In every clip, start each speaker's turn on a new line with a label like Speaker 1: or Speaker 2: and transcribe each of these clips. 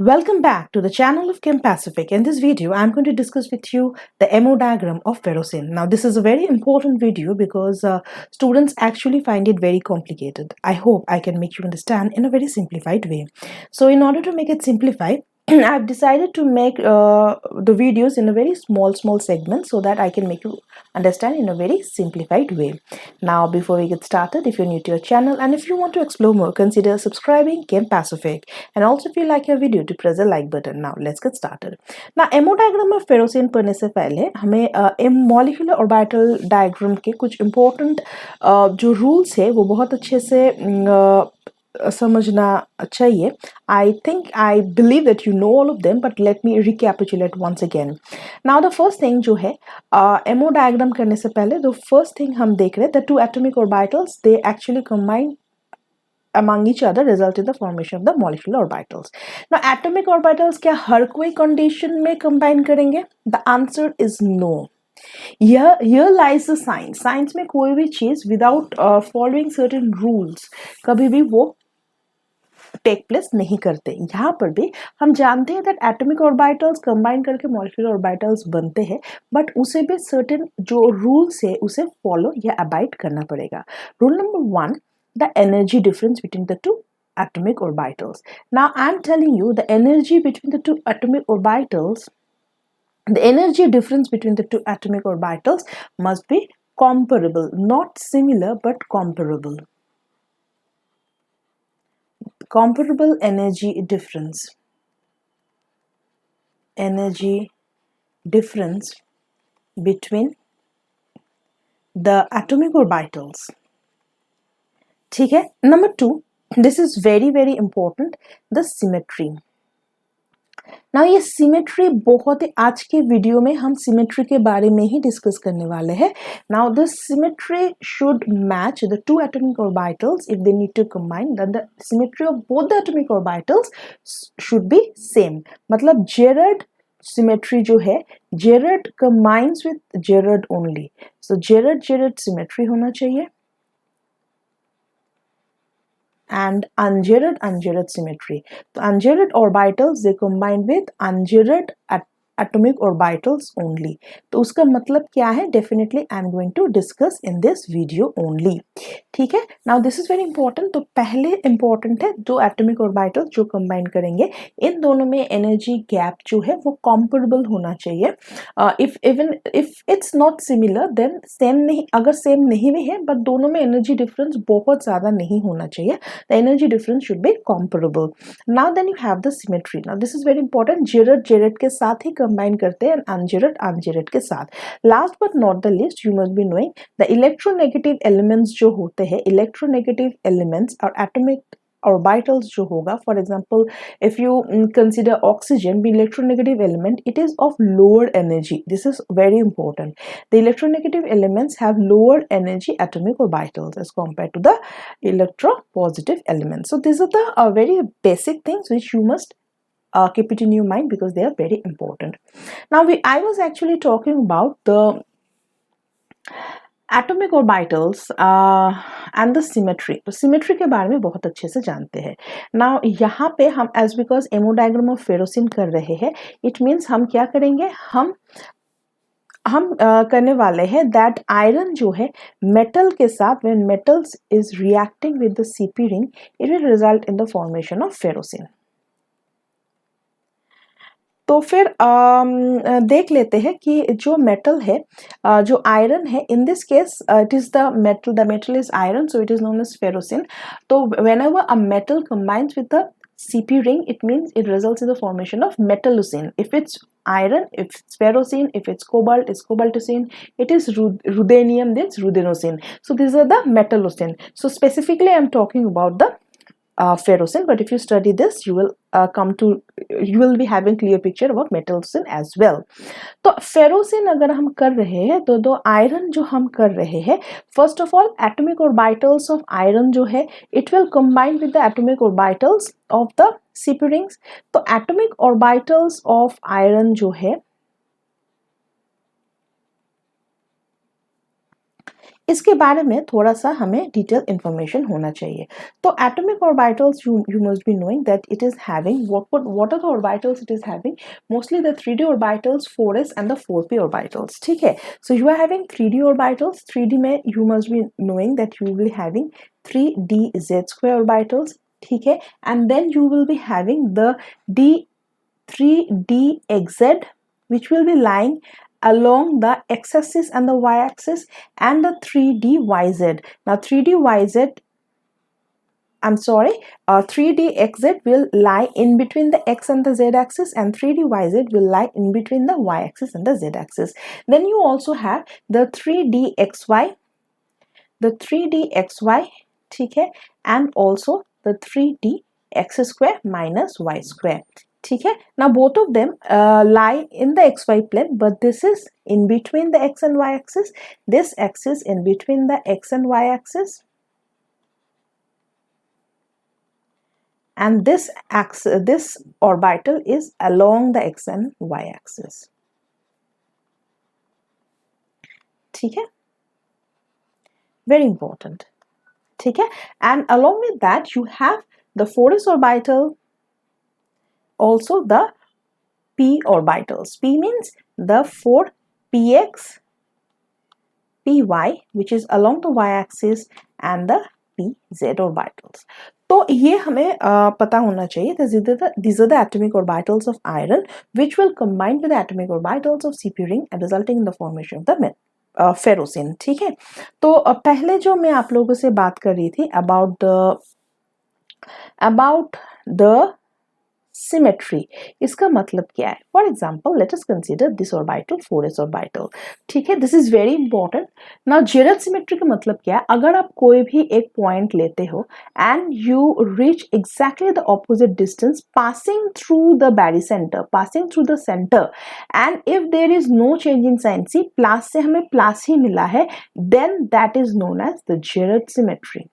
Speaker 1: Welcome back to the channel of Chem Pacific. In this video, I'm going to discuss with you the MO diagram of ferrocene. Now, this is a very important video because students actually find it very complicated. I hope I can make you understand in a very simplified way. So, in order to make it simplified, I've decided to make the videos in a very small segments so that I can make you understand in a very simplified way. Now, before we get started, if you're new to your channel and if you want to explore more, consider subscribing Chem Pacific. And also if you like your video, to press the like button. Now, let's get started. Now, MO diagram of ferrocene पढ़ने से पहले हमें molecular orbital diagram के कुछ important जो rules है वो बहुत अच्छे से समझना चाहिए. I believe that you know all of them, but let me recapitulate once again. Now the first thing जो है MO diagram करने से पहले the first thing हम देख रहे हैं the two atomic orbitals they actually combine among each other result in the formation of the molecular orbitals. Now atomic orbitals क्या हर कोई condition में combine करेंगे? The answer is no. Here lies the science. Science में कोई भी चीज without following certain rules कभी भी वो टेक प्लेस नहीं करते. यहाँ पर भी हम जानते हैं दैट एटॉमिक ऑर्बिटल्स कंबाइन करके मॉलिक्यूलर ऑर्बिटल्स बनते हैं, बट उसे भी सर्टेन जो रूल्स है उसे फॉलो या अबाइड करना पड़ेगा. Rule number 1, the energy difference between the two atomic orbitals. Now I am telling you the energy between the two atomic orbitals, the energy difference between the two atomic orbitals must be comparable, not similar but comparable. Comparable energy difference between the atomic orbitals. ठीक है. Number 2, this is very important, the symmetry. Now ये symmetry बहुत ही आज के video में हम symmetry के बारे में ही डिस्कस करने वाले हैं. Now the symmetry should match the two atomic orbitals if they need to combine. Then the symmetry of both the atomic orbitals should be same. मतलब Gerard symmetry जो है Gerard combines with Gerard only. So Gerard symmetry होना चाहिए. And ungerad symmetry. So ungerad orbitals they combine with ungerad atomic orbitals only. तो उसका मतलब क्या है? Definitely I am going to discuss in this video only. ठीक है. Now this is very important. तो पहले important है दो atomic orbitals जो combine करेंगे, इन दोनों में energy gap जो है वो comparable होना चाहिए. If it's not similar then same नहीं, अगर same नहीं भी है but दोनों में energy difference बहुत ज़्यादा नहीं होना चाहिए. The energy difference should be comparable. Now then you have the symmetry. Now this is very important. Gerard के साथ ही combine करते हैं and ungerad के साथ. Last but not the least, you must be knowing the electronegative elements जो होते हैं, electronegative elements और atomic orbitals जो होगा. For example, if you consider oxygen be electronegative element, it is of lower energy. This is very important. The electronegative elements have lower energy atomic orbitals as compared to the electropositive elements. So these are the very basic things which you must keep it in your mind because they are very important. Now I was actually talking about the atomic orbitals and the symmetry. तो symmetry के बारे में बहुत अच्छे से जानते हैं. Now यहाँ पे हम as because MO diagram of ferrocene कर रहे हैं, it means हम क्या करेंगे? हम करने वाले हैं that iron जो है metal के साथ when metals is reacting with the CP ring, it will result in the formation of ferrocene. तो फिर देख लेते हैं कि जो मेटल है जो आयरन है in this case it is the metal is iron so it is known as ferrocene. तो whenever a metal combines with the CP ring it means it results in the formation of metallocene. If it's iron, if it's ferrocene, if it's cobalt, it's cobaltocene. It is ruthenium, then it's ruthenosine. So these are the metallocene. So specifically I'm talking about the ferrocene, but if you study this you will be having clear picture about metallocene as well. तो ferrocene अगर हम कर रहे हैं तो दो iron जो हम कर रहे हैं, first of all atomic orbitals of iron जो है it will combine with the atomic orbitals of the CP rings. तो atomic orbitals of iron जो है इसके बारे में थोड़ा सा हमें डिटेल इंफॉर्मेशन होना चाहिए। तो atomic orbitals you must be knowing that it is having what are the orbitals it is having, mostly the 3d orbitals 4s and the 4p orbitals, ठीक है। So you are having 3d orbitals, 3d में you must be knowing that you will be having 3d z square orbitals, ठीक है, and then you will be having the 3d xz which will be lying along the x-axis and the y-axis, and the 3d yz. Now 3d yz, I'm sorry, 3d xz will lie in between the x and the z axis, and 3d yz will lie in between the y axis and the z axis. Then you also have the 3d xy, the 3d xy, ठीक है, and also the 3d x square minus y square, ठीक है। Now both of them lie in the xy plane, but this is in between the x and y axis, this axis in between the x and y axis, and this axis, this orbital is along the x and y axis, ठीक है, very important, ठीक है। And along with that you have the 4s orbital, also the p orbitals. P means the 4 px, py which is along the y-axis, and the pz orbitals. तो ये हमें पता होना चाहिए that these are the atomic orbitals of iron which will combine with the atomic orbitals of Cp ring and resulting in the formation of the ferrocene, ठीक है। तो पहले जो मैं आप लोगों से बात कर रही थी about the symmetry, इसका मतलब क्या है? For example let us consider this orbital 4s orbital, ठीक है, this is very important. Now जेरल symmetry का मतलब क्या है? अगर आप कोई भी एक पॉइंट लेते हो and you reach exactly the opposite distance passing through the barycentre, passing through the centre, and if there is no change in sign, C plus से हमें प्लस ही मिला है, then that is known as the general symmetry.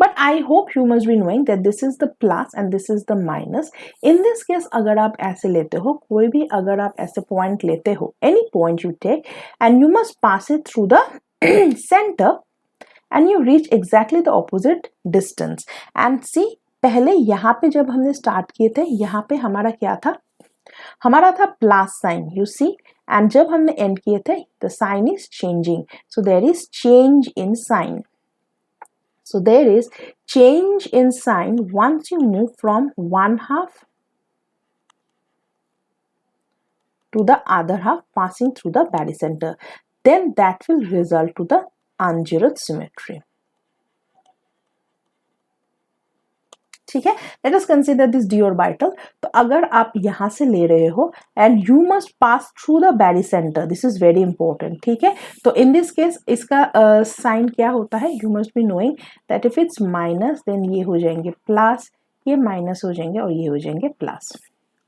Speaker 1: But I hope you must be knowing that this is the plus and this is the minus. In this case, अगर आप ऐसे लेते हो, कोई भी अगर आप ऐसे point लेते हो, any point you take, and you must pass it through the center, and you reach exactly the opposite distance. And see, पहले यहाँ पे जब हमने start किए थे, यहाँ पे हमारा क्या था? हमारा था plus sign, you see, and जब हमने end किए थे, the sign is changing. So there is change in sign. So there is change in sign once you move from one half to the other half passing through the barycenter. Then that will result to the unzeroth symmetry. ठीक है, let us consider this d orbital. तो अगर आप यहां से ले रहे हो and you must pass through the barycentre, this is very important, ठीक है। तो इन दिस केस इसका साइन क्या होता है? You must be knowing that if it's minus then ये हो जाएंगे प्लस, ये माइनस हो जाएंगे और ये हो जाएंगे plus.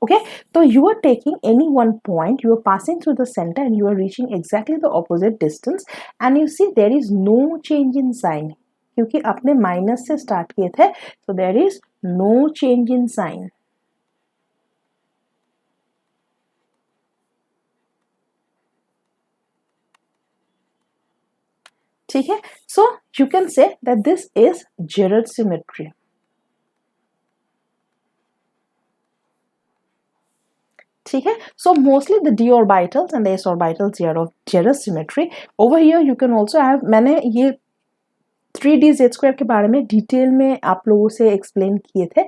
Speaker 1: Okay, so you are taking any one point, you are passing through the center and you are reaching exactly the opposite distance, and you see there is no change in sign क्योंकि आपने minus से start किए थे, so there is no change in sign. ठीक है, so you can say that this is Girard symmetry. ठीक है, so mostly the d orbitals and the s orbitals here of Girard symmetry. Over here you can also have, मैंने ये 3d z square के बारे में detail में आप लोगों से एक्सप्लेन किए थे।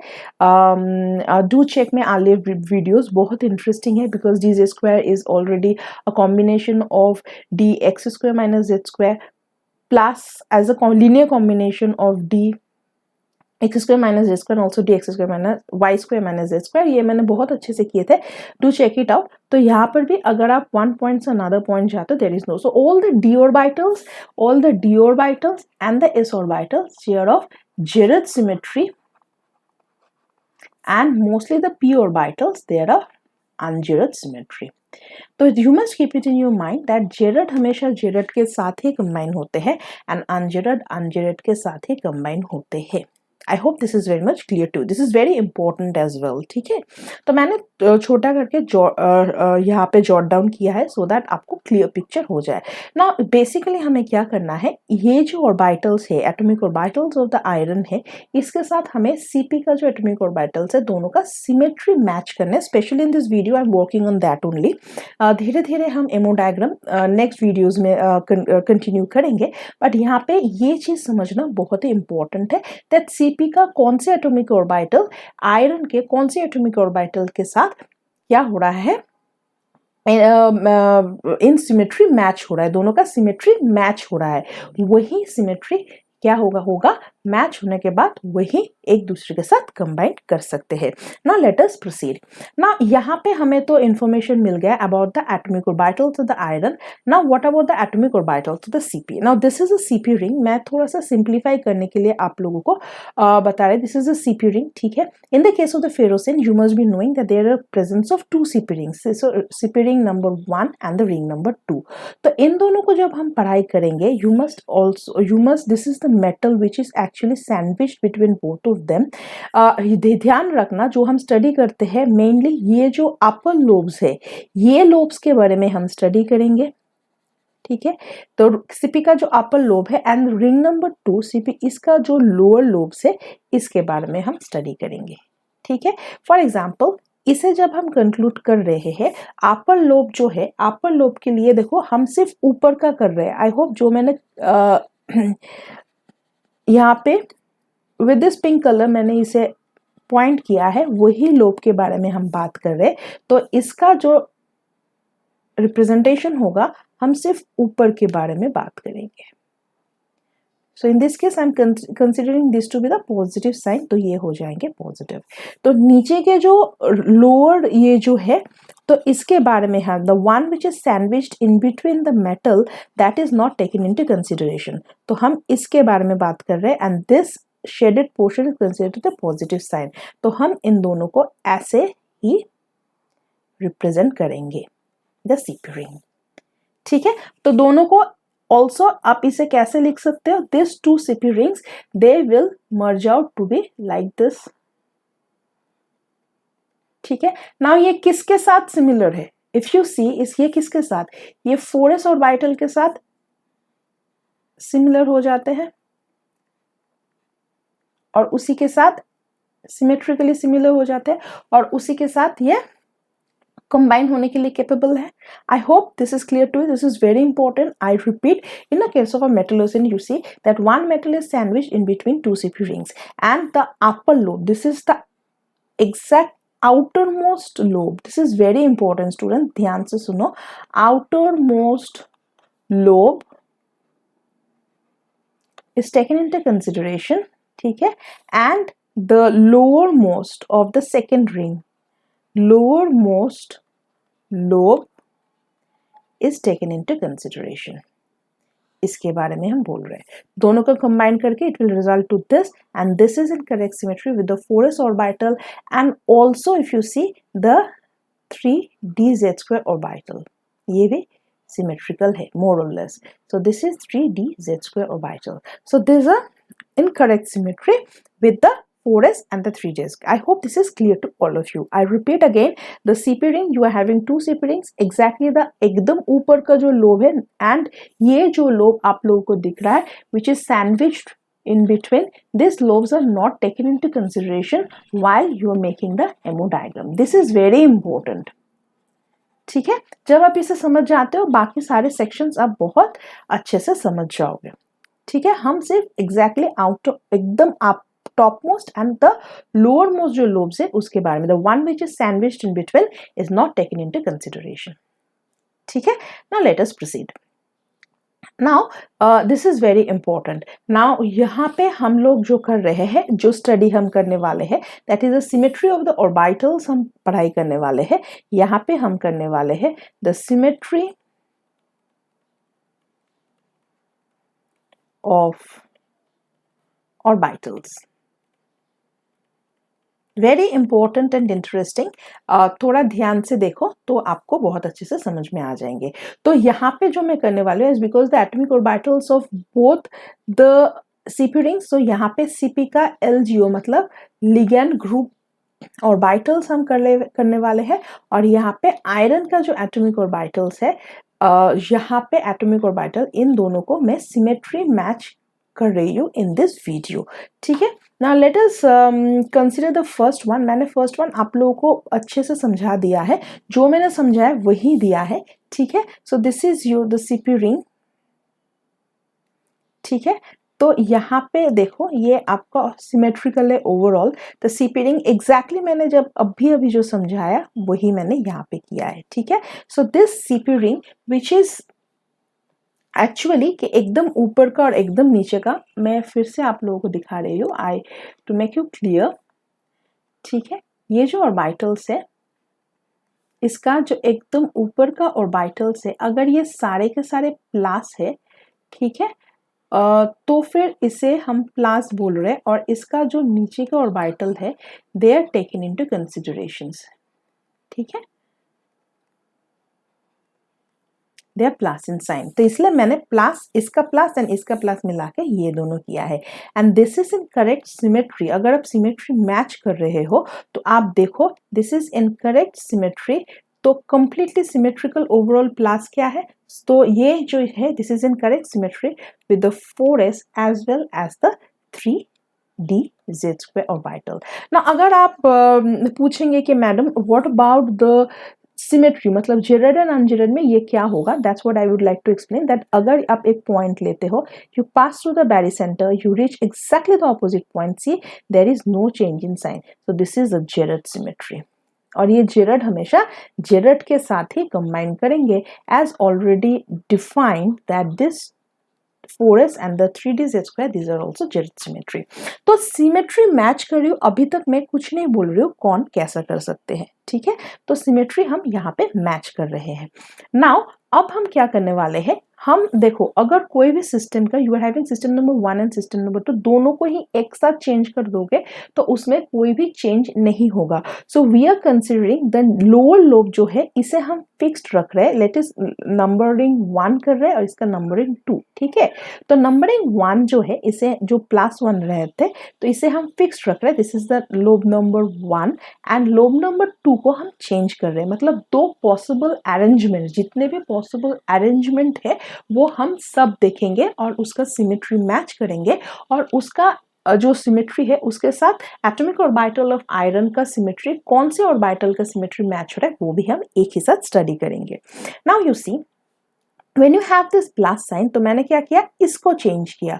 Speaker 1: डू चेक में अर्लियर वीडियोस, बहुत इंटरेस्टिंग है because D z square is already a combination of dx square minus z square plus as a linear combination of d x square minus z square and also dx square minus y square minus z square, ये मैंने बहुत अच्छे से किए थे, do check it out. तो यहाँ पर भी अगर आप one point से another point जाते हो, there is no, so all the d orbitals and the s orbitals share of Girard symmetry, and mostly the p orbitals they are of un-Girard symmetry. तो you must keep it in your mind that Girard हमेशा Girard के साथ ही combine होते हैं and un-Girard के साथ ही कंबाइन होते हैं। I hope this is very much clear too, this is very important as well. ठीक है, तो मैंने छोटा करके यहाँ पे जॉट डाउन किया है सो दैट आपको क्लियर पिक्चर हो जाए। ना बेसिकली हमें क्या करना है, ये जो ऑर्बिटल्स है, atomic orbitals of the iron है, इसके साथ हमें सीपी का जो एटॉमिक ऑर्बिटल्स है दोनों का सिमेट्री मैच करना है। Specially in this video I am working on that only. धीरे धीरे हम एमओ डायग्राम नेक्स्ट वीडियोज में कंटिन्यू करेंगे, बट यहाँ पे ये चीज समझना बहुत ही इंपॉर्टेंट है दैट सीपी का कौन से एटॉमिक ऑर्बिटल आयरन के कौन से एटॉमिक ऑर्बिटल के साथ क्या हो रहा है, इन सिमेट्री मैच हो रहा है, दोनों का सिमेट्री मैच हो रहा है। वही सिमेट्री क्या होगा मैच होने के बाद वही एक दूसरे के साथ कंबाइन कर सकते हैं। ना लेट अस प्रोसीड। ना यहाँ पे हमें तो इंफॉर्मेशन मिल गया about the atomic orbitals of the iron. Now what about the atomic orbitals of the CP. Now this is a CP ring. मैं थोड़ा सा सिंप्लीफाई करने के लिए आप लोगों को बता रहे, this is a CP ring. ठीक है, in the case of the ferrocene you must be knowing that there are presence of two CP rings, so CP ring number 1 and the ring number 2। तो इन दोनों को जब हम पढ़ाई करेंगे you must this is the metal which is actually sandwiched between both of them. ध्यान रखना जो हम स्टडी करते हैं मेनली ये जो अपर लोब्स है, ये लोब्स के बारे में हम स्टडी करेंगे। ठीक है, तो सीपी का जो अपर लोब है एंड रिंग नंबर 2 सीपी इसका जो लोअर लोब्स है इसके बारे में हम स्टडी करेंगे। ठीक है, फॉर एग्जाम्पल इसे जब हम कंक्लूड कर रहे हैं, अपर लोब जो है, अपर लोब के लिए देखो हम सिर्फ ऊपर का कर रहे हैं। आई होप जो मैंने यहाँ पे विद दिस पिंक कलर मैंने इसे पॉइंट किया है, वही लोब के बारे में हम बात कर रहे हैं। तो इसका जो रिप्रेजेंटेशन होगा हम सिर्फ ऊपर के बारे में बात करेंगे। So in this case I am considering this to be the positive sign, तो ये हो जाएंगे पॉजिटिव। तो नीचे के जो लोअर ये जो है तो इसके बारे में है the one which is sandwiched in between the metal that is not taken into consideration. तो हम इसके बारे में बात कर रहे हैं and this shaded portion is considered the positive sign. तो हम इन दोनों को ऐसे ही रिप्रेजेंट करेंगे द सीपी रिंग। ठीक है, तो दोनों को ऑल्सो आप इसे कैसे लिख सकते हो, this two CP rings they will merge out to be like this. ठीक है, नाउ ये किसके साथ सिमिलर है, इफ यू सी ये किसके साथ, ये 4s ऑर्बिटल के साथ सिमिलर हो जाते हैं और उसी के साथ सिमेट्रिकली सिमिलर हो जाते हैं और उसी के साथ ये कंबाइन होने के लिए कैपेबल है। I hope this is clear to you, this is very important. I repeat, in the case of a metallocene you see that one metal is sandwiched in between two CP rings and the upper lobe, this is the exact outermost lobe, this is very important student, ध्यान से सुनो, outermost lobe is taken into consideration। ठीक है, and the lowermost of the second ring, lowermost lobe is taken into consideration। इसके बारे में हम बोल रहे हैं, दोनों को कंबाइन करके it will result to this and this is in correct symmetry with the 4s orbital and also if you see the 3dz2 orbital, ये भी सिमेट्रिकल है मोर और less. So this is 3dz2 orbital, so this is in correct symmetry with the 4s and the 3ds। I hope this is clear to all of you। I repeat again, the CP ring you are having two CP rings, exactly the एकदम ऊपर का जो lobe है and ये जो lobe आप लोगों को दिख रहा है which is sandwiched in between, these lobes are not taken into consideration while you are making the MO diagram। This is very important। ठीक है, जब आप इसे समझ जाते हो बाकी सारे सेक्शंस आप बहुत अच्छे से समझ जाओगे। ठीक है, हम सिर्फ एग्जैक्टली आउट एकदम आप top most and the lower most जो लोब्स है उसके बारे में, the one which is sandwiched in between is not taken into consideration. ठीक है, now let us proceed. Now this is very important. Now यहाँ पे हम लोग जो कर रहे हैं, जो स्टडी हम करने वाले हैं that is the symmetry of the orbitals, हम पढ़ाई करने वाले हैं। यहाँ पे हम करने वाले हैं the symmetry of orbitals. Very important and interesting, थोड़ा ध्यान से देखो तो आपको बहुत अच्छे से समझ में आ जाएंगे। तो यहाँ पे जो मैं करने वाली हूँ is because the atomic orbitals of both the CP rings, तो यहाँ पे CP का LGO मतलब लिगैंड ग्रुप ऑर्बिटल्स हम करने वाले हैं, और यहाँ पे आयरन का जो एटॉमिक ऑर्बिटल्स है, यहाँ पे एटॉमिक ऑर्बिटल, इन दोनों को मैं सिमेट्री मैच कर रही हूँ इन दिस वीडियो, ठीक है। Now let us consider the first one. मैंने फर्स्ट वन आप लोगों को अच्छे से समझा दिया है, जो मैंने समझाया वही दिया है, ठीक है। सो this is your the CP ring, ठीक है। तो यहाँ पे देखो ये आपका सिमेट्रिकल है ओवरऑल। तो CP रिंग एग्जैक्टली मैंने जब अभी जो समझाया वही मैंने यहाँ पे किया है, ठीक है। So this CP ring which is actually कि एकदम ऊपर का और एकदम नीचे का, मैं फिर से आप लोगों को दिखा रही हूँ आई टू मेक यू क्लियर, ठीक है। ये जो ऑर्बिटल्स है, इसका जो एकदम ऊपर का ऑर्बिटल्स है, अगर ये सारे के सारे प्लस है, ठीक है, तो फिर इसे हम प्लस बोल रहे हैं, और इसका जो नीचे का ऑर्बिटल है they are taken into considerations, ठीक है, they are plus in sign. तो इसलिए मैंने प्लस, इसका प्लस एंड इसका प्लस मिला के ये दोनों किया है, and this is in correct symmetry. अगर आप सिमेट्री मैच कर रहे हो तो आप देखो this is in correct symmetry, तो कंप्लीटली सिमेट्रिकल ओवरऑल प्लस क्या है, तो ये जो है this is in correct symmetry with the 4s as well as the 3d(z)² orbital. ना अगर आप पूछेंगे कि madam what about the symmetry, मतलब जेरेड एंड अनजेरेड में ये क्या होगा, that's what I would like to explain. That अगर आप एक पॉइंट लेते हो, you pass through the barycenter, you reach exactly the opposite point, see there is no change in sign, so this is a gerade symmetry. और ये gerade हमेशा gerade के साथ ही कंबाइन करेंगे, as already defined that this 4s and the 3d(z)² these are also gerade symmetry. तो symmetry match कर रही हूँ, अभी तक मैं कुछ नहीं बोल रही हूँ कौन कैसा कर सकते हैं, ठीक है। तो सिमेट्री हम यहाँ पे मैच कर रहे हैं। नाउ अब हम क्या करने वाले हैं, हम देखो अगर कोई भी सिस्टम का, you are having system number 1 and system number 2, दोनों को ही एक साथ चेंज कर दोगे तो उसमें कोई भी चेंज नहीं होगा। So we are considering the lower lobe जो है इसे हम फिक्स्ड रख रहे हैं, लेट इज नंबरिंग 1 कर रहे हैं और इसका नंबरिंग 2, ठीक है। तो नंबरिंग 1 जो है, इसे जो +1 रहे थे तो इसे हम फिक्स्ड रख रहे हैं, this is the lobe number 1, and lobe number 2 को हम चेंज कर रहे हैं, मतलब दो पॉसिबल अरेंजमेंट, जितने भी पॉसिबल अरेंजमेंट है वो हम सब देखेंगे और उसका सिमेट्री मैच करेंगे, और उसका जो सिमेट्री है उसके साथ एटॉमिक ऑर्बिटल ऑफ आयरन का सिमेट्री, कौन से ऑर्बिटल का सिमेट्री मैच हो रहा है वो भी हम एक ही साथ स्टडी करेंगे। Now you see when you have this plus sign, तो मैंने क्या किया, इसको चेंज किया,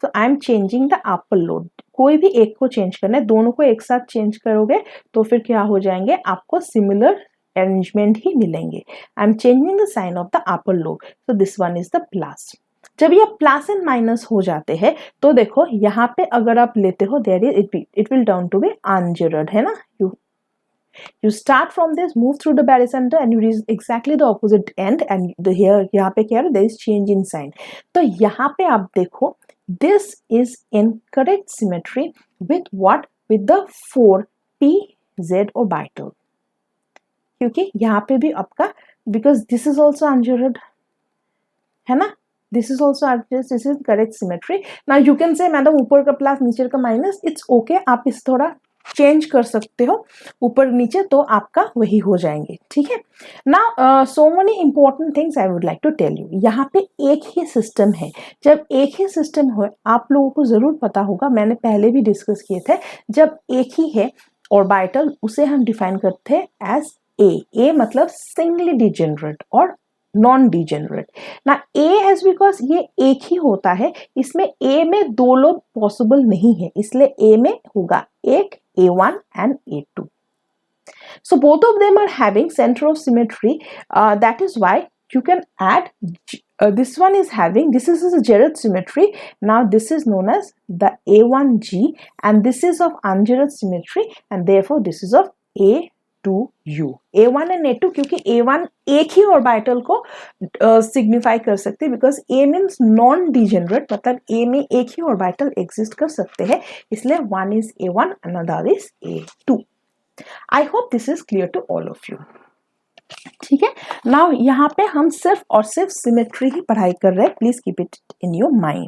Speaker 1: तो आई am changing the upper lobe. कोई भी एक को चेंज करना है, दोनों को एक साथ चेंज करोगे तो फिर क्या हो जाएंगे, आपको सिमिलर अरेंजमेंट ही मिलेंगे। I am changing the sign of the upper lobe, so this one is the plus. जब ये प्लस एंड माइनस हो जाते हैं तो देखो यहाँ पे अगर आप लेते हो there is it will turn to be ungerade, है ना। You start from this, move through the barycenter and you reach exactly the opposite end, and here यहाँ पे क्या है, there is change in sign। तो यहाँ पे आप देखो this is in correct symmetry with what, with the 4p(z) orbital, क्योंकि यहाँ पे भी आपका, because this is also unjered, है ना, this is also unjered, this is correct symmetry। now you can say madam ऊपर का प्लस नीचे का माइनस, इट्स ओके, आप इस थोड़ा चेंज कर सकते हो ऊपर नीचे तो आपका वही हो जाएंगे, ठीक है। Now so many important things I would like to tell you. यहाँ पे एक ही सिस्टम है, जब एक ही सिस्टम हो, आप लोगों को जरूर पता होगा, मैंने पहले भी डिस्कस किए थे, जब एक ही है ऑर्बिटल उसे हम डिफाइन करते हैं एज ए मतलब सिंगली डिजेनरेट और नॉन डिजेनरेट ना। ए एज बिकॉज ये एक ही होता है, इसमें ए में दो लोब पॉसिबल नहीं है, इसलिए ए में होगा एक A1 and A2. So both of them are having center of symmetry. That is why you can add. This one is having, this is a Jared symmetry. Now this is known as the A1G, and this is of unjared symmetry, and therefore this is of A2U. A1 and A2 क्योंकि A1 एक ही orbital को signify कर सकते हैं, because A means non degenerate, मतलब A में एक ही orbital exist कर सकते हैं, इसलिए one is A1 another is A2. I hope this is clear to all of you. ठीक है। नाउ यहाँ पे हम सिर्फ और सिर्फ सिमेट्री ही पढ़ाई कर रहे हैं, please keep it in your mind.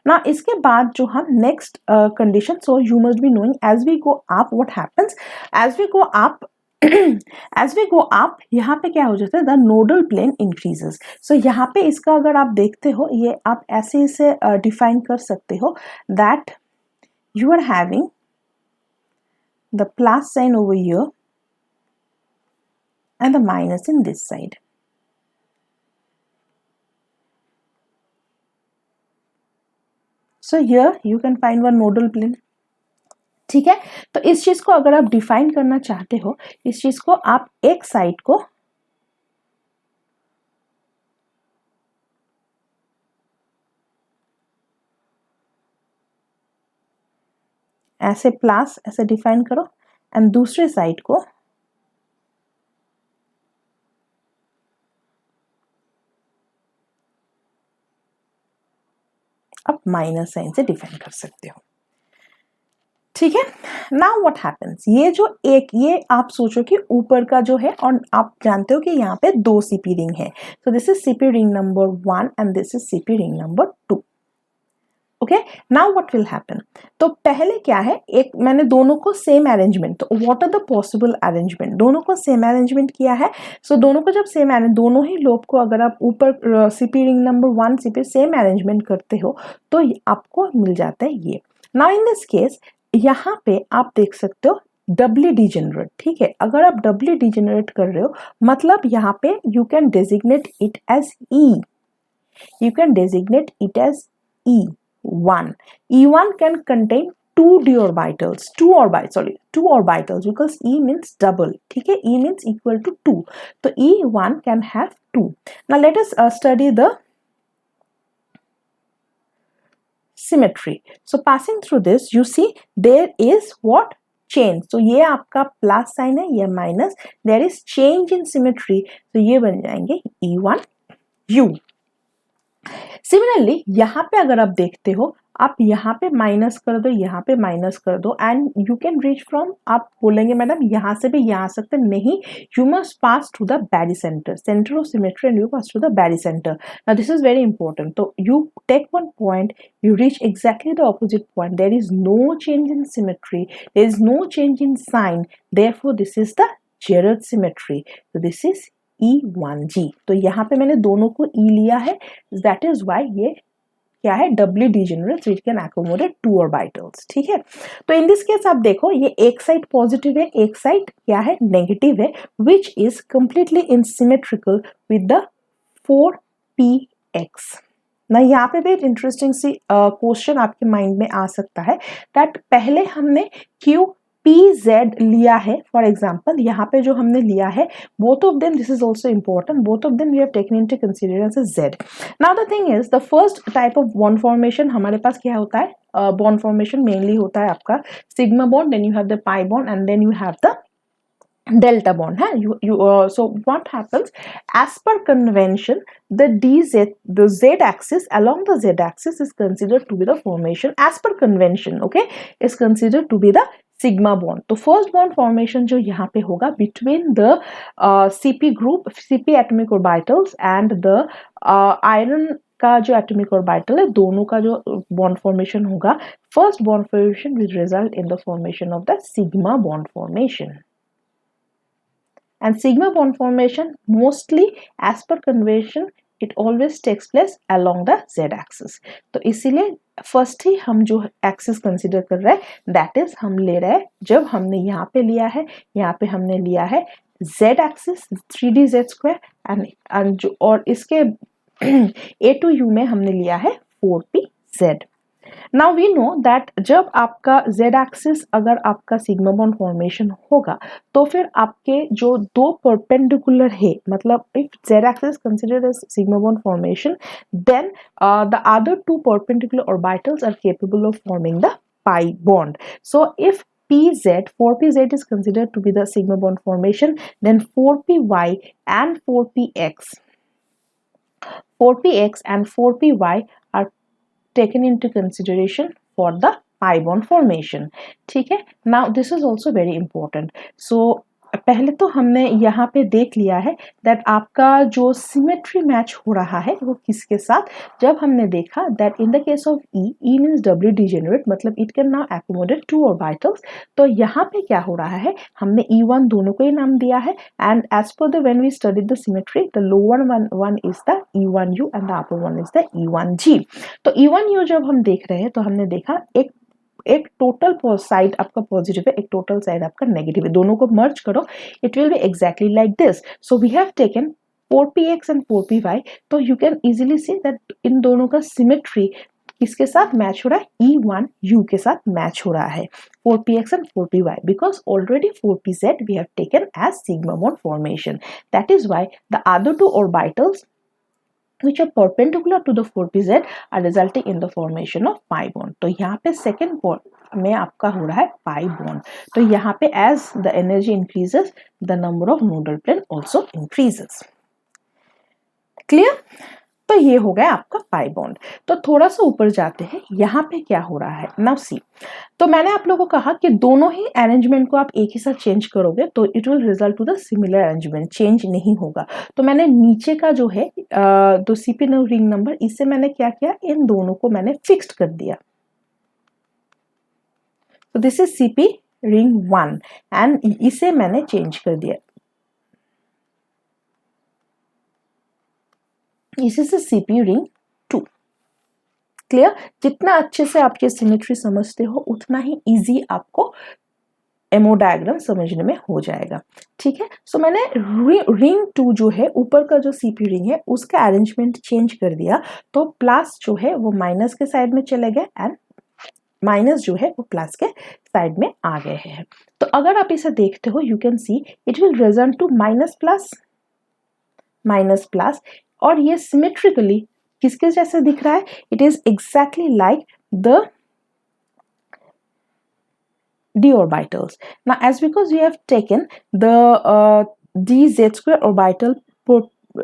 Speaker 1: ना इसके बाद जो हम next condition, so you must be knowing as we go up what happens, as we go up as we go up यहाँ पे क्या हो जाता है, the nodal plane increases. So यहाँ पे इसका अगर आप देखते हो, ये आप ऐसे इसे डिफाइन कर सकते हो that you are having the plus sign over here and the minus in this side. So here you can find one nodal plane. ठीक है, तो इस चीज को अगर आप डिफाइन करना चाहते हो, इस चीज को आप एक साइड को ऐसे प्लस ऐसे डिफाइन करो एंड दूसरे साइड को आप माइनस साइन से डिफाइन कर सकते हो। ठीक है, नाउ व्हाट हैपेंस, ये जो एक, ये आप सोचो कि ऊपर का जो है, और आप जानते हो कि यहाँ पे दो सीपी रिंग है, so this is CP ring number 1 and this is CP ring number 2. Okay, now what will happen, तो पहले क्या है, एक मैंने दोनों को सेम अरेंजमेंट, तो what are the possible arrangement, दोनों को सेम अरेंजमेंट किया है। सो दोनों को जब सेम अरेंज, दोनों ही लोब को अगर आप ऊपर CP ring number 1 CP same arrangement करते हो तो आपको मिल जाता है ये। नाउ इन दिस केस यहाँ पे आप देख सकते हो डबली डिजेनरेट। ठीक है, अगर आप डबली डिजेनरेट कर रहे हो मतलब यहाँ पे you can designate it as E, you can designate it as E1. E1 can contain two d orbitals, two orbitals because E means double. ठीक है, E means equal to 2. तो E1 can have 2. Now let us study the symmetry. So passing through this, you see there is what? Change. So ये आपका plus sign है, ये minus, there is change in symmetry. तो ये बन जाएंगे E1 U. Similarly यहाँ पे अगर आप देखते हो, आप यहाँ पे माइनस कर दो, यहाँ पे माइनस कर दो and you can reach from, आप बोलेंगे मैडम यहाँ से भी यहाँ आ सकते नहीं, you must pass through the barycenter, centre of symmetry and you pass through the barycenter. Now this is very important. तो you take one point, you reach exactly the opposite point, there is no change in symmetry, there is no change in sign, therefore this is the Gerard symmetry. So this is E1G. तो यहाँ पे मैंने दोनों को E लिया है, that is why ये क्या है, doubly degenerate which can accommodate two orbitals. ठीक है, तो इन दिस केस आप देखो ये एक साइड पॉजिटिव है, एक साइड क्या है, नेगेटिव है, which is completely in symmetrical with the 4px. ना यहाँ पे भी एक इंटरेस्टिंग सी क्वेश्चन आपके माइंड में आ सकता है दैट पहले हमने क्यू PZ लिया है, फॉर एग्जाम्पल यहाँ पे जो हमने लिया है, both of them, this is also important, both of them we have taken into consideration as Z. Now the thing is, the first type of bond formation हमारे पास क्या होता है, bond formation mainly होता है आपका sigma bond, then you have the pi bond and then you have the delta bond. So what happens, as per convention, the z axis, along the z axis is considered to be the formation, as per convention, okay, is considered to be the sigma bond. तो first bond formation जो यहाँ पे होगा between the CP group, CP atomic orbitals and the iron का जो atomic orbital है, दोनों का जो bond formation होगा, first bond formation will result in the formation of the sigma bond formation. And sigma bond formation mostly as per convention it always takes place along the z axis. तो इसीलिए first ही हम जो axis consider कर रहे हैं that is हम ले रहे हैं, जब हमने यहाँ पे लिया है, यहाँ पे हमने लिया है z एक्सिस 3dz² एंड जो और इसके a to u में हमने लिया है 4pz. Now we know that जब आपका z एक्सिस अगर आपका सिग्मा बॉन्ड फॉर्मेशन होगा तो फिर आपके जो दो परपेंडिकुलर है, मतलब if z axis considered as sigma bond formation then the other two perpendicular orbitals are capable of forming the pi bond. So if PZ, 4pz is considered to be the sigma bond formation, then 4py and 4px and 4py are taken into consideration for the pi bond formation. ठीक है, now this is also very important. So पहले तो हमने यहाँ पे देख लिया है दैट आपका जो सिमेट्री मैच हो रहा है वो किसके साथ, जब हमने देखा that in the case of E means doubly degenerate, मतलब it can now accommodate two orbitals. तो यहाँ पे क्या हो रहा है, हमने E1 दोनों को ही नाम दिया है, and as per the when we study the symmetry the lower one is the E1U and the upper one is the E1G। तो E1U जब हम देख रहे हैं तो हमने देखा एक टोटल साइड आपका पॉजिटिव है, एक टोटल साइड आपका नेगेटिव है, दोनों को मर्ज करो it will be exactly like this. So we have taken 4px and 4py। तो you can easily see that in दोनों का सिमेट्री किसके साथ मैच हो रहा है, E1U के साथ मैच हो रहा है, 4px and 4py, because already 4pz we have taken as sigma bond formation. That is why the other two orbitals which are perpendicular to the 4pz are resulting in the formation of pi bond. तो यहाँ पे second bond में आपका हो रहा है pi bond। तो यहाँ पे as the energy increases the number of nodal plane also increases. Clear? तो ये हो गया आपका पाई बॉन्ड। तो थोड़ा सा ऊपर जाते हैं, यहाँ पे क्या हो रहा है, नाउ सी। तो मैंने आप लोगों को कहा कि दोनों ही अरेंजमेंट को आप एक ही साथ चेंज करोगे तो it will result to the similar arrangement, change नहीं होगा। तो मैंने नीचे का जो है तो सीपी रिंग नंबर, इससे मैंने क्या किया, इन दोनों को मैंने फिक्स्ड कर दिया। तो this is CP ring 1 and इसे मैंने चेंज कर दिया, इसी से सीपी रिंग 2। क्लियर? जितना अच्छे से आप ये सिमेट्री समझते हो उतना ही इजी आपको एमओ डायग्राम समझने में हो जाएगा। ठीक है, सो मैंने रिंग 2 जो है ऊपर का जो सीपी रिंग है उसका अरेंजमेंट चेंज कर दिया। तो प्लस जो है वो माइनस के साइड में चले गए एंड माइनस जो है वो प्लस के साइड में आ गए हैं। तो अगर आप इसे देखते हो you can see it will result to minus plus, और ये सिमेट्रिकली किसके जैसे दिख रहा है, it is exactly like the d orbitals. Now as because we have taken the dz square orbital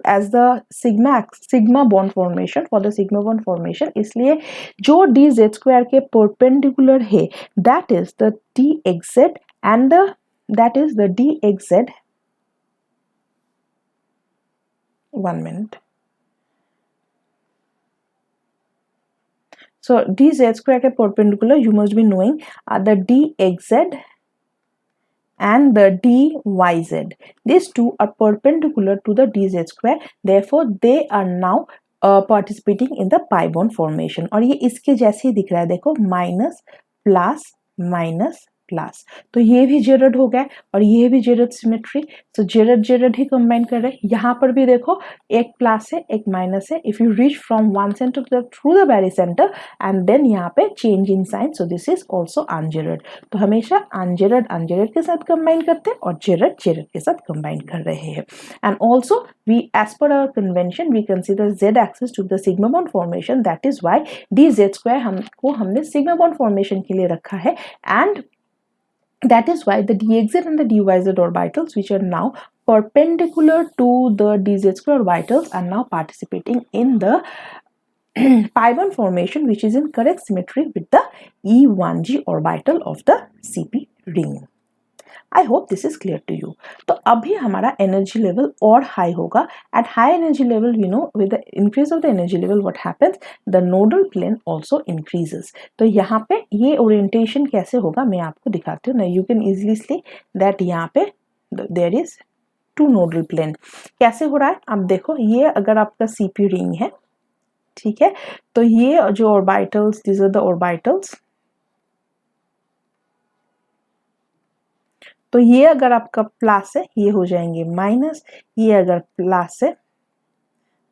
Speaker 1: as the sigma bond formation, for the sigma bond formation, इसलिए जो dz square के perpendicular है that is the dxz and the dxz, one minute. So dz square के perpendicular you must be knowing are the dxz and the dyz. These two are perpendicular to the dz square, therefore they are now participating in the pi bond formation। और ये इसके जैसे ही दिख रहा है, देखो minus plus minus plus, तो ये भी जेरड हो गया और ये भी जेरड सिमेट्री, तो जेरड ही कंबाइन कर रहे हैं। यहाँ पर भी देखो एक प्लस है एक माइनस है, if you reach from one centre through the very centre and then यहाँ पे change in sign, so this is also ungerade. तो हमेशा अनजेरड के साथ कंबाइन करते हैं और जेरड के साथ कंबाइन कर रहे हैं। And also we as per our convention we consider z axis to the sigma bond formation, that is why dz square हमने sigma bond formation के लिए रखा है, and that is why the dxz and the dyz orbitals which are now perpendicular to the dz square orbitals are now participating in the pi bond formation which is in correct symmetry with the E1G orbital of the CP ring. I hope this is clear to you. तो अभी हमारा energy level और high होगा। At high energy level we know with the increase of the energy level what happens, the nodal plane also increases. तो यहाँ पे ये orientation कैसे होगा मैं आपको दिखाती हूँ ना, you can easily see that यहाँ पे there is two nodal plane. कैसे हो रहा है आप देखो, ये अगर आपका सीपी रिंग है, ठीक है, तो ये जो orbitals, these are the orbitals, तो ये अगर आपका प्लस है ये हो जाएंगे माइनस, ये अगर प्लस है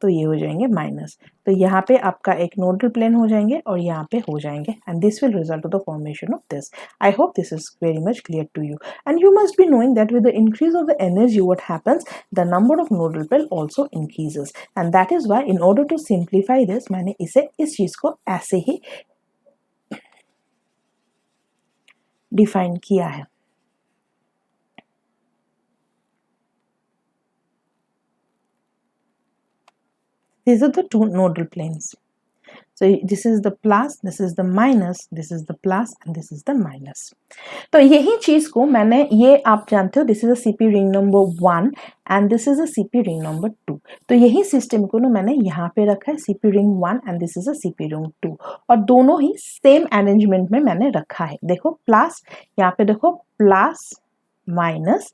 Speaker 1: तो ये हो जाएंगे माइनस। तो यहाँ पे आपका एक नोडल प्लेन हो जाएंगे और यहाँ पे हो जाएंगे, and this will result to the formation of this. I hope this is very much clear to you, and you must be knowing that with the increase of the energy what happens, the number of nodal plane also increases, and that is why in order to simplify this मैंने इसे इस चीज को ऐसे ही define किया है। These are the two nodal planes. So this is the plus, this is the minus, this is the plus and this is the minus. तो यही चीज को मैंने, ये आप जानते हो, this is a CP ring number 1 and this is a CP ring number 2. तो यही सिस्टम को ना मैंने यहाँ पे रखा है, CP ring 1 and this is a CP ring 2, और दोनों ही सेम अरेंजमेंट में मैंने रखा है. देखो प्लस, यहाँ पे देखो plus minus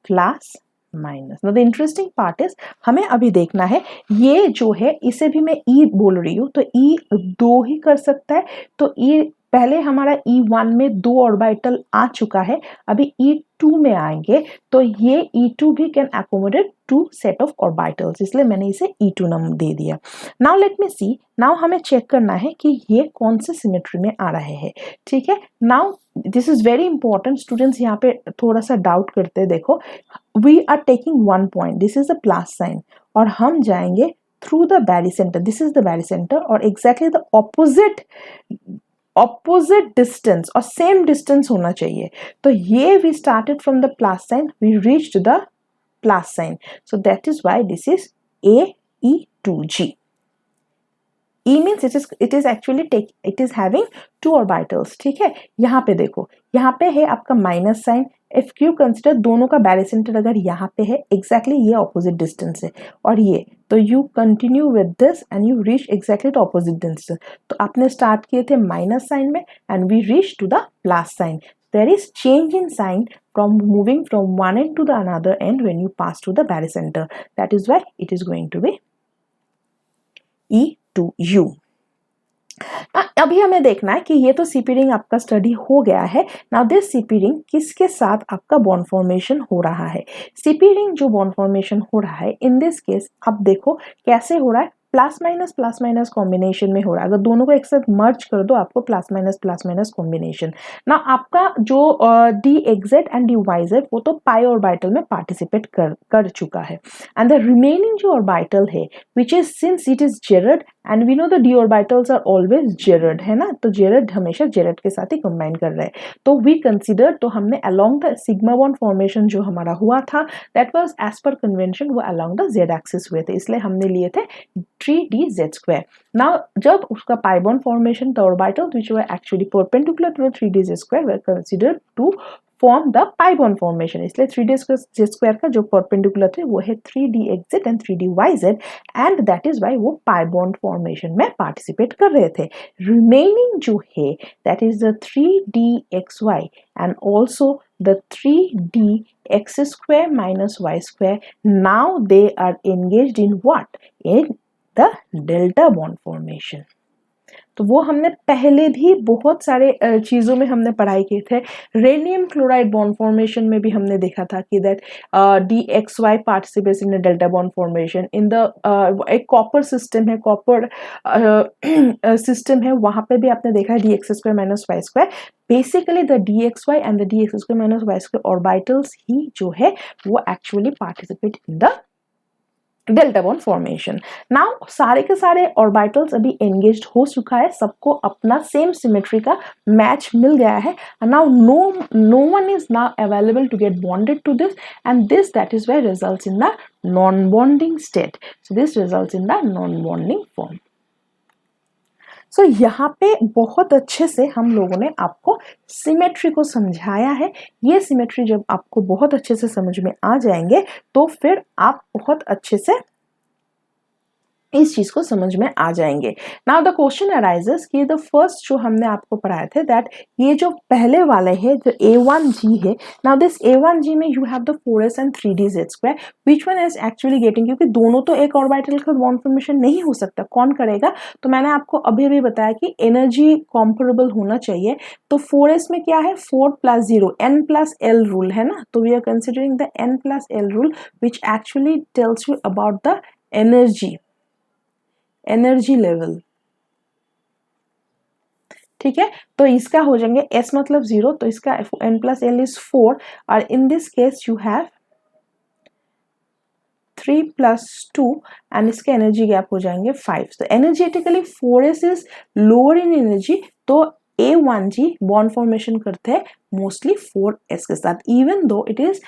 Speaker 1: plus minus. The interesting part is, हमें अभी देखना है ये जो है, इसे भी मैं ई बोल रही हूँ, तो ई 2 ही कर सकता है. तो ई पहले हमारा E1 में 2 ऑर्बिटल आ चुका है, अभी E2 में आएंगे तो ये E2 भी can accommodate 2 set of orbitals, इसलिए मैंने इसे E2 नाम दे दिया. नाउ लेट मी सी, नाउ हमें चेक करना है कि ये कौन से सिमेट्री में आ रहे हैं. ठीक है, now this is very important. Students यहाँ पे थोड़ा सा डाउट करते हैं. देखो, we are taking 1 point, this is the plus sign, और हम जाएंगे through the barycentre, this is the barycentre, और एग्जैक्टली द ऑपोजिट डिस्टेंस और सेम डिस्टेंस होना चाहिए. तो ये we started from the plus sign, we reached the plus sign, so that is why this is AE2G. E means it is actually it is having 2 orbitals. ठीक है, यहाँ पे देखो, यहाँ पे है आपका minus sign. If you consider दोनों का बैरीसेंटर अगर यहाँ पे है, एग्जैक्टली ये ऑपोजिट डिस्टेंस है, और ये, तो you continue with this and you reach exactly the opposite distance. तो आपने स्टार्ट किए थे माइनस साइन में and we reach to the plus sign. There is change in sign from moving from one end to the another end when you pass to the barycenter. That is why it is going to be E2U. अभी हमें देखना है कि ये तो CP ring आपका study हो गया है. नाउ दिस सीपी रिंग किसके साथ आपका बॉन्ड फॉर्मेशन हो रहा है. सीपी रिंग जो बॉन्ड फॉर्मेशन हो रहा है, इन दिस केस आप देखो कैसे हो रहा है, प्लस माइनस कॉम्बिनेशन में हो रहा है. अगर दोनों को एक साथ मर्ज कर दो, आपको प्लस माइनस कॉम्बिनेशन. ना आपका जो d x z and d y z, वो तो पाई ऑर्बिटल में पार्टिसिपेट कर चुका है. एंड द रिमेनिंग जो ऑर्बिटल है, which is since it is gerade, and we know the d orbitals are always gerade, है ना, तो जेरड हमेशा जेरड के साथ ही कंबाइन कर रहे हैं. तो वी कंसिडर, तो हमने along the sigma bond formation जो हमारा हुआ था, that was as per convention, वो अलोंग द जेड एक्सिस हुए थे, इसलिए हमने लिए थे 3DZ². Now जब उसका पाई bond formation, the orbitals which were actually perpendicular to the 3DZ² were considered to form the pi bond formation. इसलिए 3DZ² का जो perpendicular थे वो है 3DXZ and 3DYZ, and that is why वो pi bond formation में participate कर रहे थे. Remaining जो है, that is the 3DXY and also the 3DX² minus Y². Now they are engaged in what? In the delta bond formation. तो वो हमने पहले भी बहुत सारे चीज़ों में हमने पढ़ाई की थे. रेडियम क्लोराइड बॉन्ड फॉर्मेशन में भी हमने देखा था कि that DXY participates in delta bond formation. In the एक कॉपर सिस्टम है, कॉपर सिस्टम है, वहाँ पे भी आपने देखा है DX² minus Y². Basically the DXY and the DX² minus Y² orbitals ही जो है वो actually participate in the delta bond formation. Now सारे के सारे ऑर्बिटल्स अभी एंगेज्ड हो चुका है, सबको अपना सेम सिमेट्री का मैच मिल गया है. Now no one is now available to get bonded to this, and this that is where results in the non bonding state. So this results in the non bonding form. So यहाँ पे बहुत अच्छे से हम लोगों ने आपको symmetry को समझाया है. ये सिमेट्री जब आपको बहुत अच्छे से समझ में आ जाएंगे, तो फिर आप बहुत अच्छे से इस चीज को समझ में आ जाएंगे. नाउ द क्वेश्चन अराइजेस कि द फर्स्ट जो हमने आपको पढ़ाए थे, दैट ये जो पहले वाले हैं जो A1G है, नाउ दिस A1G में you have the 4s and 3DZ², which one is actually getting, क्योंकि दोनों तो एक ऑर्बिटल का बॉन्ड फॉर्मेशन नहीं हो सकता, कौन करेगा. तो मैंने आपको अभी बताया कि एनर्जी कॉम्परेबल होना चाहिए. तो 4s में क्या है, 4 + 0, n+l रूल है ना. तो we are considering the n+l rule which actually tells you about the energy level. ठीक है, तो इसका हो जाएंगे s मतलब 0, तो इसका n+l इज 4, और इन this case you have 3 + 2 and इसके एनर्जी गैप हो जाएंगे 5. तो energetically 4s is lower in energy, तो A1G बॉन्ड फॉर्मेशन करते हैं मोस्टली 4s के साथ, even though it is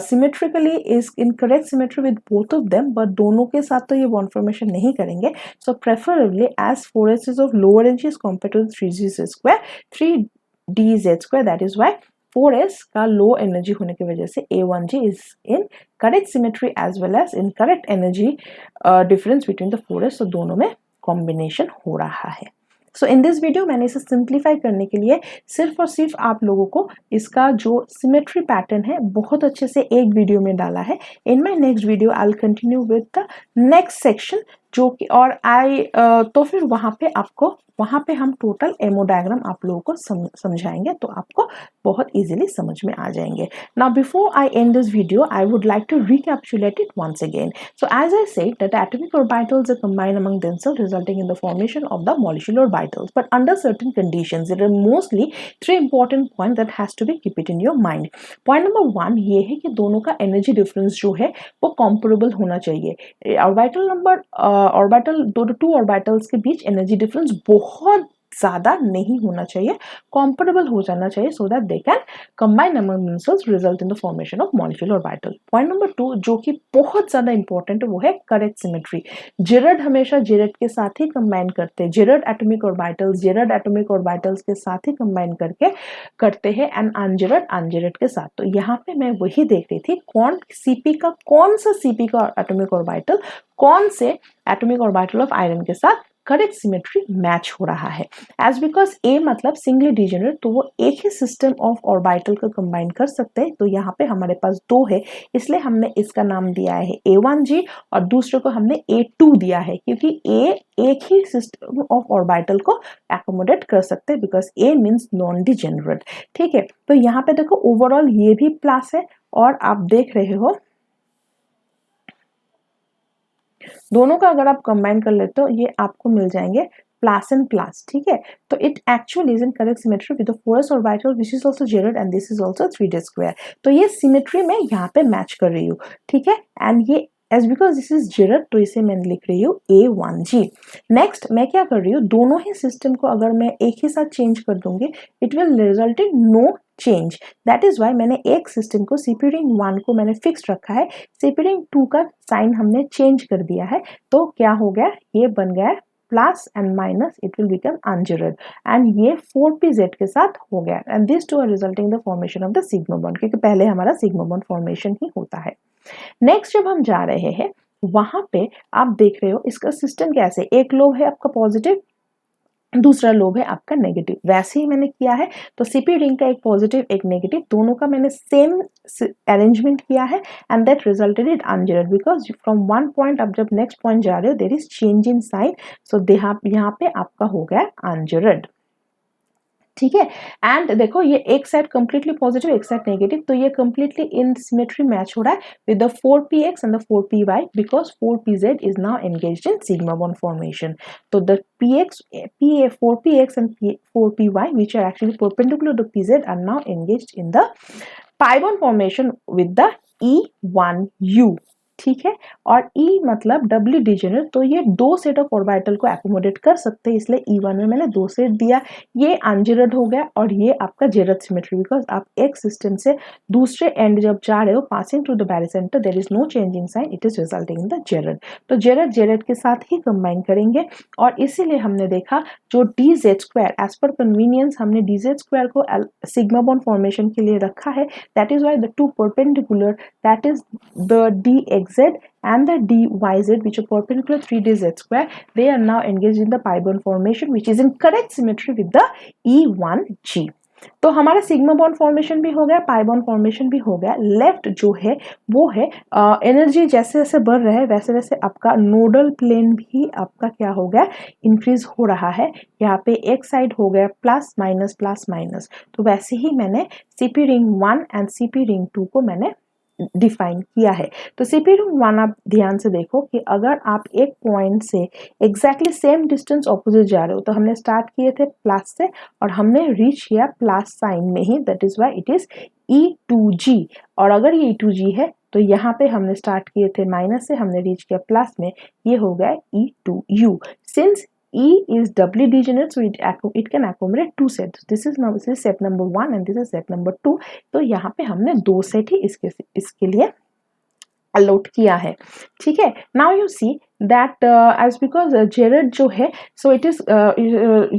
Speaker 1: symmetrically is in correct symmetry with both of them, but दोनों के साथ तो ये बॉन्ड फॉर्मेशन नहीं करेंगे. So preferably as 4s is of lower energy as compared to 3z square 3dz square, that is why 4s का low energy होने की वजह से A1G is in correct symmetry as well as in correct energy difference between the 4s. तो दोनों में combination हो रहा है. सो इन दिस वीडियो मैंने इसे सिंप्लीफाई करने के लिए सिर्फ और सिर्फ आप लोगों को इसका जो सिमेट्री पैटर्न है बहुत अच्छे से एक वीडियो में डाला है. In my next video I will continue with the next section, जो कि और तो फिर वहाँ पे हम टोटल एमओ डायग्राम आप लोगों को समझाएंगे, तो आपको बहुत इजीली समझ में आ जाएंगे. Now before I end this video I would like to recapitulate it once again. So as I said that the atomic orbitals are combined among themselves resulting in the formation of the molecular orbitals, but under certain conditions there are mostly three important points that has to be keep it in your mind. Point number 1 ये है कि दोनों का energy difference जो है वो comparable होना चाहिए. ऑर्बिटल टू ऑर्बिटल्स के बीच एनर्जी डिफरेंस बहुत ज्यादा नहीं होना चाहिए, कंपेरेबल हो जाना चाहिए, so that they can combine among themselves result in the formation of molecular orbital. Point number 2 जो कि बहुत ज्यादा इंपॉर्टेंट है वो है करेक्ट सिमेट्री. जेरड हमेशा जेरड के साथ ही कंबाइन करते हैं, जेरड एटॉमिक ऑर्बिटल्स के साथ ही कंबाइन करके करते हैं एंड अनजेरड के साथ. तो यहाँ पे मैं वही देख रही थी कौन सा सीपी का एटॉमिक ऑर्बिटल कौन से एटॉमिक ऑर्बिटल ऑफ आयरन के साथ करेक्ट सिमेट्री मैच हो रहा है. एज बिकॉज ए मतलब सिंगली डिजेनरेट, तो वो एक ही सिस्टम ऑफ ऑर्बिटल को कंबाइन कर सकते हैं. तो यहाँ पे हमारे पास 2 है, इसलिए हमने इसका नाम दिया है A1G और दूसरे को हमने A2 दिया है, क्योंकि A एक ही सिस्टम ऑफ ऑर्बिटल को एकोमोडेट कर सकते हैं, because A means non degenerate. ठीक है, तो यहाँ पे देखो ओवरऑल ये भी प्लस है और आप देख रहे हो दोनों का अगर आप कंबाइन कर लेते हो ये आपको मिल जाएंगे प्लस एंड प्लस. ठीक है, तो it actually is in correct symmetry with the 4s orbital which is also gerade and this is also 3d square. तो ये सिमेट्री में यहाँ पे मैच कर रही हूँ. ठीक है, एंड ये as because this is Jared तो इसे मैं लिख रही हूँ A1G. नेक्स्ट मैं क्या कर रही हूँ, दोनों ही सिस्टम को अगर मैं एक ही साथ चेंज कर दूंगी it will result in no change. That is why मैंने एक सिस्टम को CP रिंग 1 को मैंने फिक्स रखा है, CP रिंग 2 का साइन हमने चेंज कर दिया है. तो क्या हो गया, ये बन गया plus and minus, it will become ungerade and ये 4pz के साथ हो गया and this two are resulting the formation of the sigma bond, क्योंकि पहले हमारा सिग्मा बॉन्ड फॉर्मेशन ही होता है. नेक्स्ट जब हम जा रहे हैं वहां पे आप देख रहे हो इसका सिस्टम कैसे, एक लोब है आपका पॉजिटिव, दूसरा लोब है आपका नेगेटिव. वैसे ही मैंने किया है, तो CP रिंग का एक पॉजिटिव एक नेगेटिव दोनों का मैंने सेम अरेंजमेंट किया है and that resulted in ungerade, because from one point अब जब नेक्स्ट पॉइंट जा रहे हो there is change in sign, so यहाँ पे आपका हो गया अनजेरड. ठीक है, एंड देखो ये एक साइड कंप्लीटली पॉजिटिव एक साइड नेगेटिव, तो ये कंप्लीटली इन सिमेट्री मैच हो रहा है with the 4px and the 4py because 4pz is now engaged in sigma bond formation. तो the 4px and 4py which are actually perpendicular to pz are now engaged in the pi bond formation with the E1U. ठीक है, और E मतलब डबली degenerate, तो ये 2 set of orbital को accommodate कर सकते हैं, इसलिए E1 में मैंने 2 सेट दिया. ये अनजेरड हो गया और ये आपका जेरड सिमेट्री, बिकॉज आप एक सिस्टम से दूसरे एंड जब जा रहे हो passing through the barycentre there is no change in sign, it is resulting in the gerade. तो जेरड के साथ ही कंबाइन करेंगे और इसीलिए हमने देखा जो DZ square as per convenience हमने DZ स्क्वायर को सिग्मा बॉन्ड फॉर्मेशन के लिए रखा है. That is why the 2 perpendicular that is the DXZ and the DYZ which are perpendicular 3dz square, they are now engaged in the pi bond formation which is in correct symmetry with the E1G. तो हमारा sigma bond formation भी हो गया, पाई bond formation भी हो गया. Left जो है वो है एनर्जी जैसे जैसे बढ़ रहा है वैसे वैसे आपका नोडल प्लेन भी आपका क्या हो गया इंक्रीज हो रहा है. यहाँ पे एक साइड हो गया प्लस माइनस, तो वैसे ही मैंने CP ring 1 and CP ring 2 को मैंने डिफाइन किया है. तो CP रिंग 1 आप ध्यान से देखो कि अगर आप एक पॉइंट से एग्जैक्टली सेम डिस्टेंस ऑपोजिट जा रहे हो, तो हमने स्टार्ट किए थे प्लस से और हमने रीच किया प्लस साइन में ही, that is why it is E2G. और अगर ये E2G है तो यहाँ पे हमने स्टार्ट किए थे माइनस से, हमने रीच किया प्लस में, ये हो गया E2U. Since E is doubly degenerate, so it can accommodate two sets. This is set number 1 and this is set number 2. तो यहाँ पे हमने 2 सेट ही इसके लिए अलॉट किया है, ठीक है. Now you see that as because gerade जो है, सो इट इज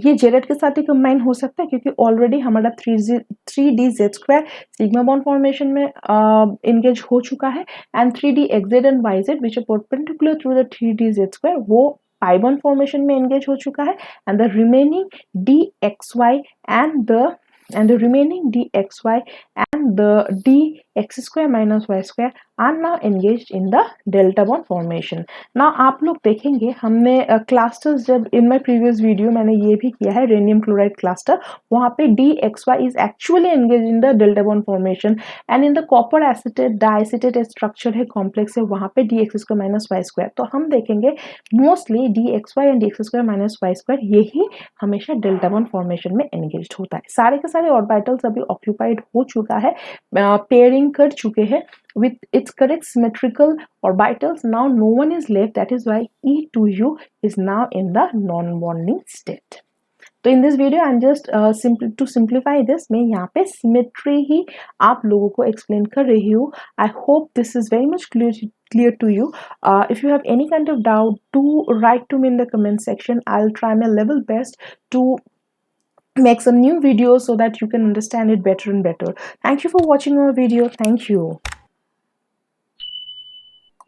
Speaker 1: ये जेरेड के साथ ही कंबाइन हो सकता है क्योंकि ऑलरेडी हमारा 3D_Z² सिग्मा बॉन्ड फॉर्मेशन में एंगेज हो चुका है, and 3D_XZ and YZ which are perpendicular through the 3D_Z² वो पाई बॉन्ड फॉर्मेशन में एंगेज हो चुका है, and the remaining DXY and the remaining DXY and the DX² minus Y² are now engaged in the delta bond formation. Now आप लोग देखेंगे हमने clusters जब in my previous video मैंने ये भी किया है rhenium chloride cluster, वहाँ पे DXY is actually engaged in the delta bond formation, and in the copper acetate diacetate structure है complex है, वहाँ पे DX² minus Y². तो हम देखेंगे mostly DXY and DX² minus Y² यही हमेशा delta bond formation में engaged होता है. सारे के सारे ऑर्बिटल्स अभी ऑक्यूपाइड हो चुका है, पेयरिंग कर चुके हैं with its correct symmetrical orbitals. Now no one is left, that is why E2U is now in the non-bonding state. तो in this video I'm just to simplify this, मैं यहाँ पे symmetry ही आप लोगों को explain कर रही हूँ. I hope this is very much clear to you. If you have any kind of doubt, do write to me in the comment section. I'll try my level best to make some new videos so that you can understand it better and better. Thank you for watching our video. Thank you.